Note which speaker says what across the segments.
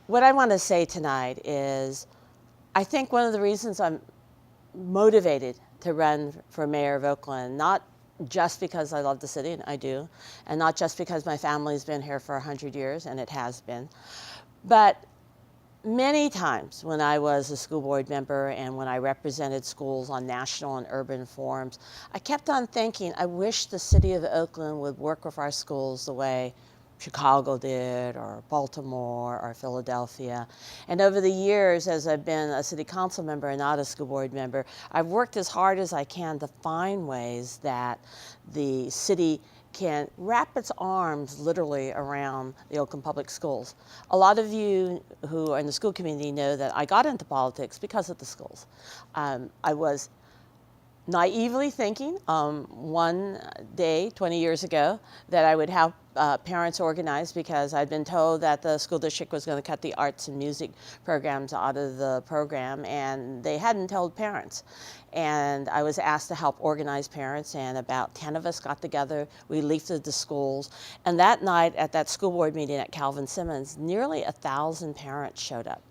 Speaker 1: What I want to say tonight is I think one of the reasons I'm motivated to run for mayor of Oakland, not just because I love the city, and I do, and not just because my family's been here for 100 years, and it has been, but many times when I was a school board member and when I represented schools on national and urban forums, I kept on thinking, I wish the city of Oakland would work with our schools the way Chicago did, or Baltimore, or Philadelphia. And over the years, as I've been a city council member and not a school board member, I've worked as hard as I can to find ways that the city can wrap its arms literally around the Oakland Public Schools. A lot of you who are in the school community know that I got into politics because of the schools. I was naively thinking one day 20 years ago that I would have parents organize, because I'd been told that the school district was going to cut the arts and music programs out of the program, and they hadn't told parents. And I was asked to help organize parents, and about 10 of us got together. We leafleted the schools, and that night at that school board meeting at Calvin Simmons, nearly 1,000 parents showed up.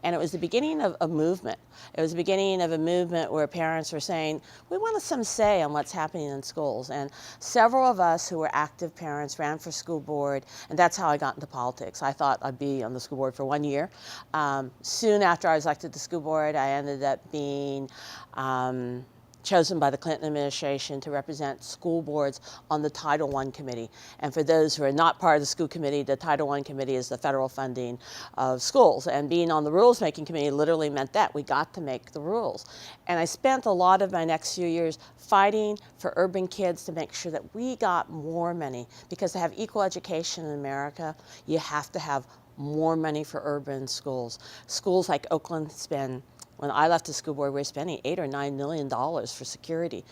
Speaker 1: And it was the beginning of a movement. It was the beginning of a movement where parents were saying, we want some say on what's happening in schools. And several of us who were active parents ran for school board, and that's how I got into politics. I thought I'd be on the school board for 1 year. Soon after I was elected to the school board, I ended up being chosen by the Clinton administration to represent school boards on the Title I committee. And for those who are not part of the school committee, the Title I committee is the federal funding of schools. And being on the rules making committee literally meant that we got to make the rules. And I spent a lot of my next few years fighting for urban kids to make sure that we got more money, because to have equal education in America, you have to have more money for urban schools. Schools like Oakland spend, when I left the school board, we were spending $8 or $9 million for security.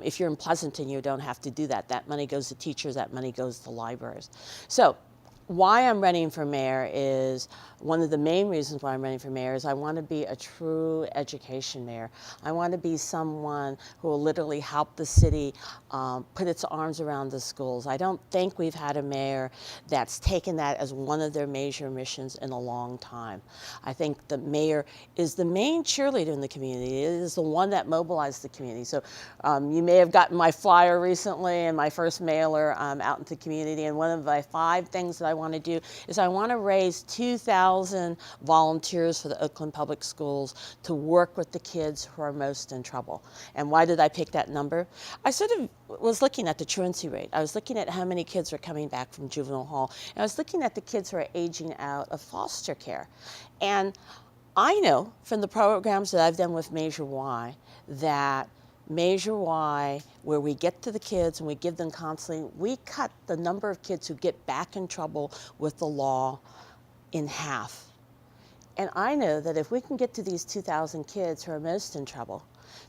Speaker 1: If you're in Pleasanton, you don't have to do that. That money goes to teachers, that money goes to libraries. So why I'm running for mayor is, one of the main reasons why I'm running for mayor is I want to be a true education mayor. I want to be someone who will literally help the city put its arms around the schools. I don't think we've had a mayor that's taken that as one of their major missions in a long time. I think the mayor is the main cheerleader in the community. It is the one that mobilized the community. So you may have gotten my flyer recently and my first mailer out into the community, and one of my 5 things that I want to do is I want to raise 2,000 volunteers for the Oakland Public Schools to work with the kids who are most in trouble. And why did I pick that number? I sort of was looking at the truancy rate. I was looking at how many kids were coming back from juvenile hall. And I was looking at the kids who are aging out of foster care. And I know from the programs that I've done with Measure Y that Measure Y, where we get to the kids and we give them counseling, we cut the number of kids who get back in trouble with the law in half. And I know that if we can get to these 2,000 kids who are most in trouble,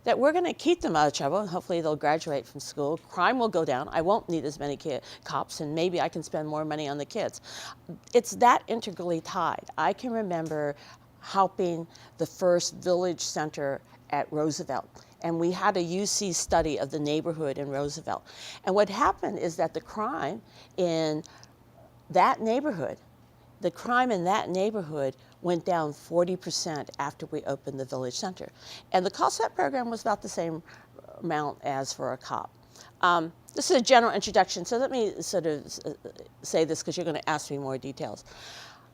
Speaker 1: that we're going to keep them out of trouble, and hopefully they'll graduate from school. Crime will go down. I won't need as many cops, and maybe I can spend more money on the kids. It's that integrally tied. I can remember helping the first village center at Roosevelt, and we had a UC study of the neighborhood in Roosevelt. And what happened is that the crime in that neighborhood went down 40% after we opened the village center. And the cost of that program was about the same amount as for a cop. This is a general introduction, so let me sort of say this, because you're going to ask me more details.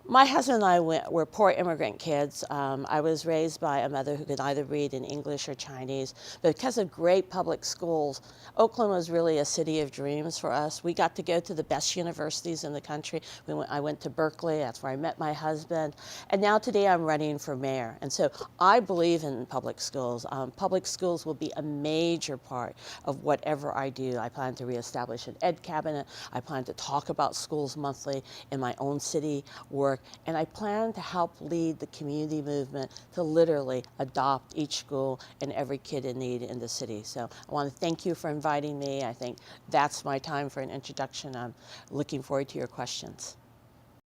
Speaker 1: My husband and I were poor immigrant kids. I was raised by a mother who could either read in English or Chinese. But because of great public schools, Oakland was really a city of dreams for us. We got to go to the best universities in the country. I went to Berkeley. That's where I met my husband. And now today I'm running for mayor. And so I believe in public schools. Public schools will be a major part of whatever I do. I plan to reestablish an ed cabinet. I plan to talk about schools monthly in my own city work. And I plan to help lead the community movement to literally adopt each school and every kid in need in the city. So I want to thank you for inviting me. I think that's my time for an introduction. I'm looking forward to your questions.